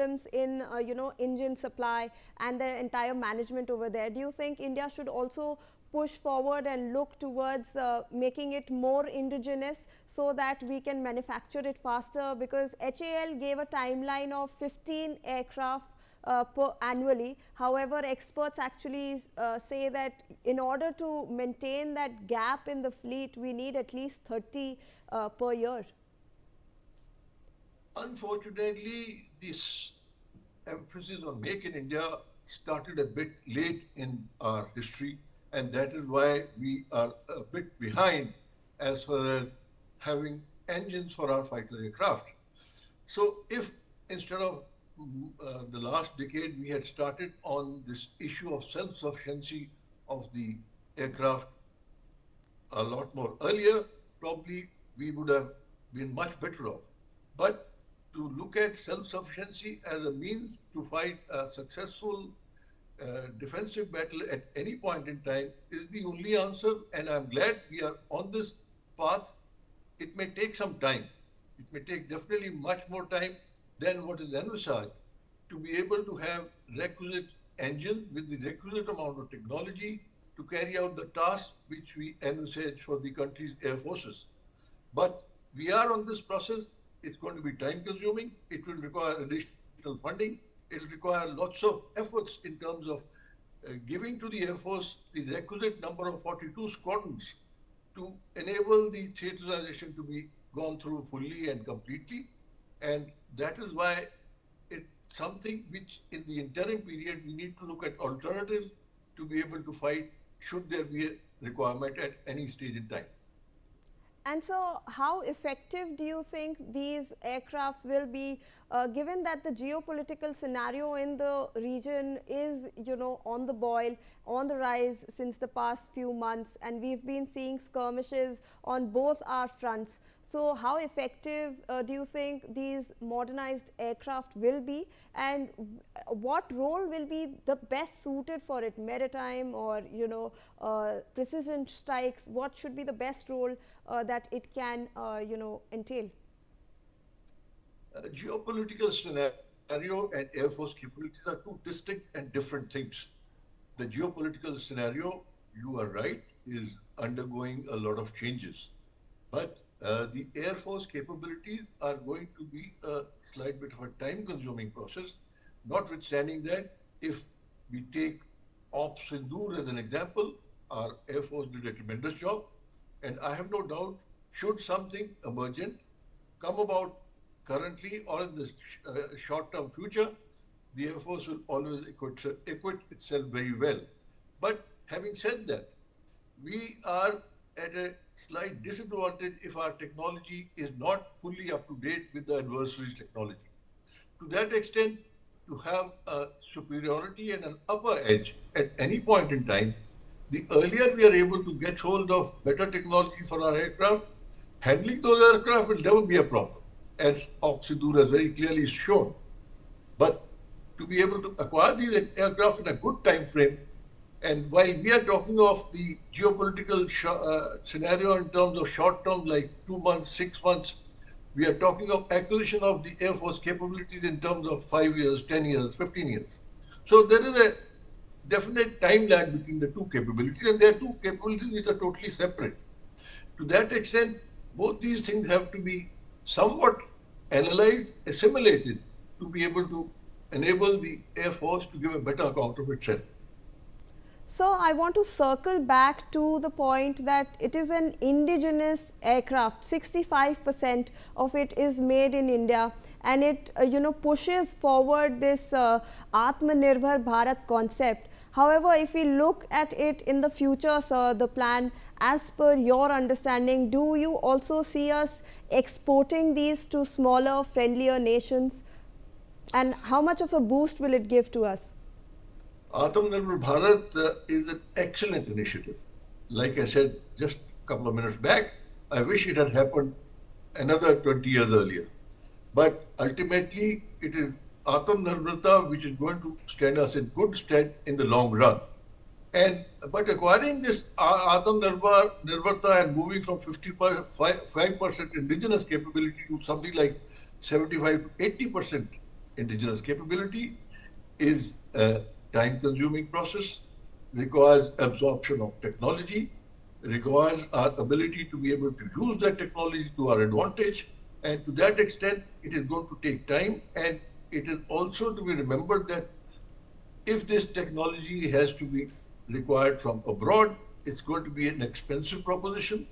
problems in engine supply and the entire management over there. Do you think India should also push forward and look towards making it more indigenous so that we can manufacture it faster? Because HAL gave a timeline of 15 aircraft annually. However, experts actually say that in order to maintain that gap in the fleet, we need at least 30 per year. Unfortunately, this emphasis on Make in India started a bit late in our history, and that is why we are a bit behind as far as having engines for our fighter aircraft. So if instead of the last decade we had started on this issue of self-sufficiency of the aircraft a lot more earlier, probably we would have been much better off. But to look at self-sufficiency as a means to fight a successful defensive battle at any point in time is the only answer, and I'm glad we are on this path. It may take some time. It may take definitely much more time than what is envisaged to be able to have requisite engines with the requisite amount of technology to carry out the tasks which we envisage for the country's air forces. But we are on this process. It's going to be time consuming. It will require additional funding. It will require lots of efforts in terms of giving to the Air Force the requisite number of 42 squadrons to enable the theaterization to be gone through fully and completely. And that is why it's something which in the interim period we need to look at alternatives to be able to fight should there be a requirement at any stage in time. And so how effective do you think these aircrafts will be, given that the geopolitical scenario in the region is, on the boil, on the rise since the past few months, and we've been seeing skirmishes on both our fronts. So how effective do you think these modernized aircraft will be, and what role will be the best suited for it? Maritime or precision strikes? What should be the best role that it can entail? Geopolitical scenario and Air Force capabilities are two distinct and different things. The geopolitical scenario, you are right, is undergoing a lot of changes. But the Air Force capabilities are going to be a slight bit of a time-consuming process, notwithstanding that if we take Ops Sindoor as an example, our Air Force did a tremendous job. And I have no doubt, should something emergent come about currently or in the short-term future, the Air Force will always equip itself very well. But having said that, we are at a slight disadvantage if our technology is not fully up to date with the adversary's technology. To that extent, to have a superiority and an upper edge at any point in time, the earlier we are able to get hold of better technology for our aircraft, handling those aircraft will never be a problem, as Ops Sindoor has very clearly shown. But to be able to acquire these aircraft in a good time frame, and while we are talking of the geopolitical scenario in terms of short term, like 2 months, 6 months, we are talking of acquisition of the Air Force capabilities in terms of 5 years, 10 years, 15 years. So there is a definite time lag between the two capabilities, and there are two capabilities which are totally separate. To that extent, both these things have to be somewhat analyzed, assimilated to be able to enable the Air Force to give a better account of itself. So I want to circle back to the point that it is an indigenous aircraft. 65% of it is made in India, and it pushes forward this AtmaNirbhar Bharat concept. However, if we look at it in the future, sir, the plan, as per your understanding, do you also see us exporting these to smaller, friendlier nations? And how much of a boost will it give to us? AtmaNirbhar Bharat is an excellent initiative. Like I said just a couple of minutes back, I wish it had happened another 20 years earlier. But ultimately, it is Atmanirbharta which is going to stand us in good stead in the long run. But acquiring this Atmanirbharta and moving from 55% indigenous capability to something like 75 to 80% indigenous capability is a time-consuming process, requires absorption of technology, requires our ability to be able to use that technology to our advantage, and to that extent, it is going to take time, and it is also to be remembered that if this technology has to be required from abroad, it's going to be an expensive proposition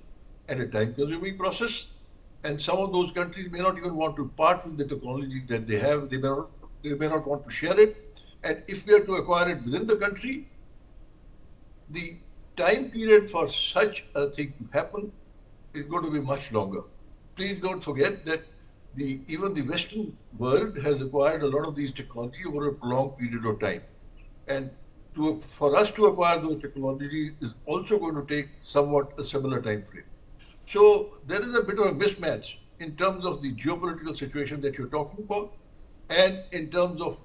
and a time-consuming process. And some of those countries may not even want to part with the technology that they have. They may not want to share it. And if we are to acquire it within the country, the time period for such a thing to happen is going to be much longer. Please don't forget that even the Western world has acquired a lot of these technology over a prolonged period of time. And for us to acquire those technologies is also going to take somewhat a similar time frame. So there is a bit of a mismatch in terms of the geopolitical situation that you're talking about and in terms of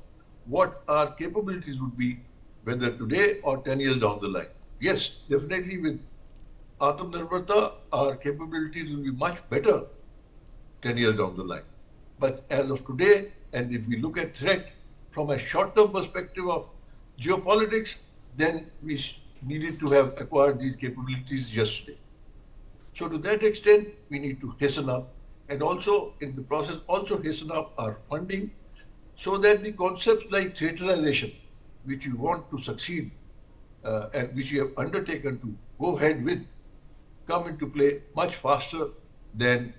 what our capabilities would be, whether today or 10 years down the line. Yes, definitely with AtmaNirbharta, our capabilities will be much better 10 years down the line. But as of today, and if we look at threat from a short-term perspective of geopolitics, then we needed to have acquired these capabilities yesterday. So to that extent, we need to hasten up and also in the process also hasten up our funding so that the concepts like theaterization, which we want to succeed and which we have undertaken to go ahead with, come into play much faster than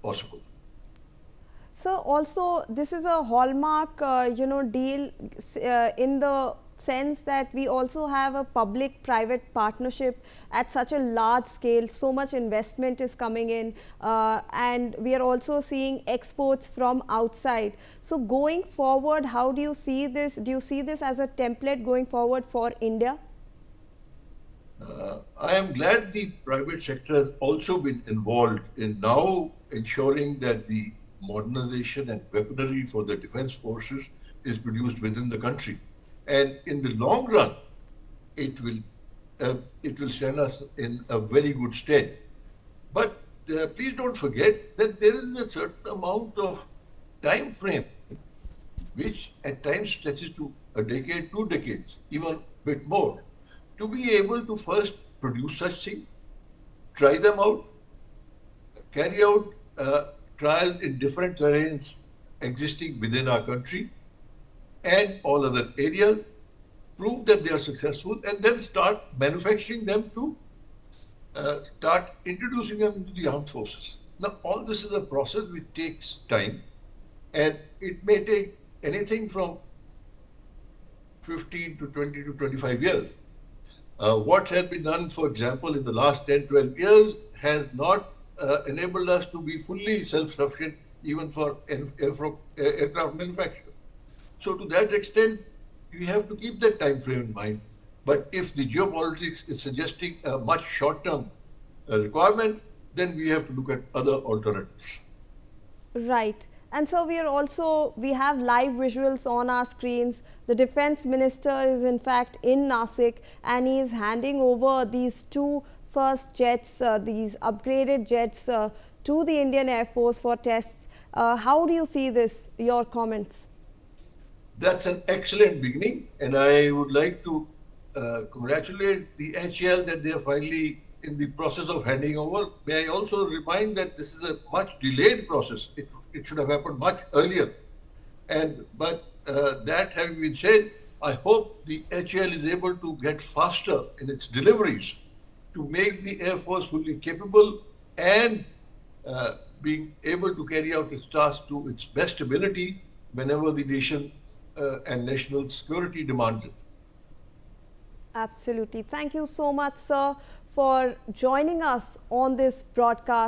possible. So also this is a hallmark, deal in the sense that we also have a public-private partnership at such a large scale. So much investment is coming in, and we are also seeing exports from outside. So going forward, how do you see this? Do you see this as a template going forward for India? I am glad the private sector has also been involved in now ensuring that the modernization and weaponry for the defense forces is produced within the country. And in the long run, it will stand us in a very good stead. But please don't forget that there is a certain amount of time frame which at times stretches to a decade, 2 decades, even a bit more, to be able to first produce such things, try them out, carry out trials in different terrains existing within our country and all other areas, prove that they are successful, and then start manufacturing them to start introducing them into the armed forces. Now, all this is a process which takes time, and it may take anything from 15 to 20 to 25 years. What has been done, for example, in the last 10, 12 years has not enabled us to be fully self-sufficient even for aircraft manufacture. So to that extent, you have to keep that time frame in mind. But if the geopolitics is suggesting a much short-term requirement, then we have to look at other alternatives. Right. And so we have live visuals on our screens. The defense minister is in fact in Nasik, and he is handing over these two first jets, these upgraded jets to the Indian Air Force for tests. How do you see this? Your comments? That's an excellent beginning, and I would like to congratulate the HAL that they are finally in the process of handing over. May I also remind that this is a much delayed process. It should have happened much earlier. But that having been said, I hope the HAL is able to get faster in its deliveries to make the Air Force fully capable and being able to carry out its task to its best ability whenever the nation and national security demands it. Absolutely. Thank you so much, sir, for joining us on this broadcast.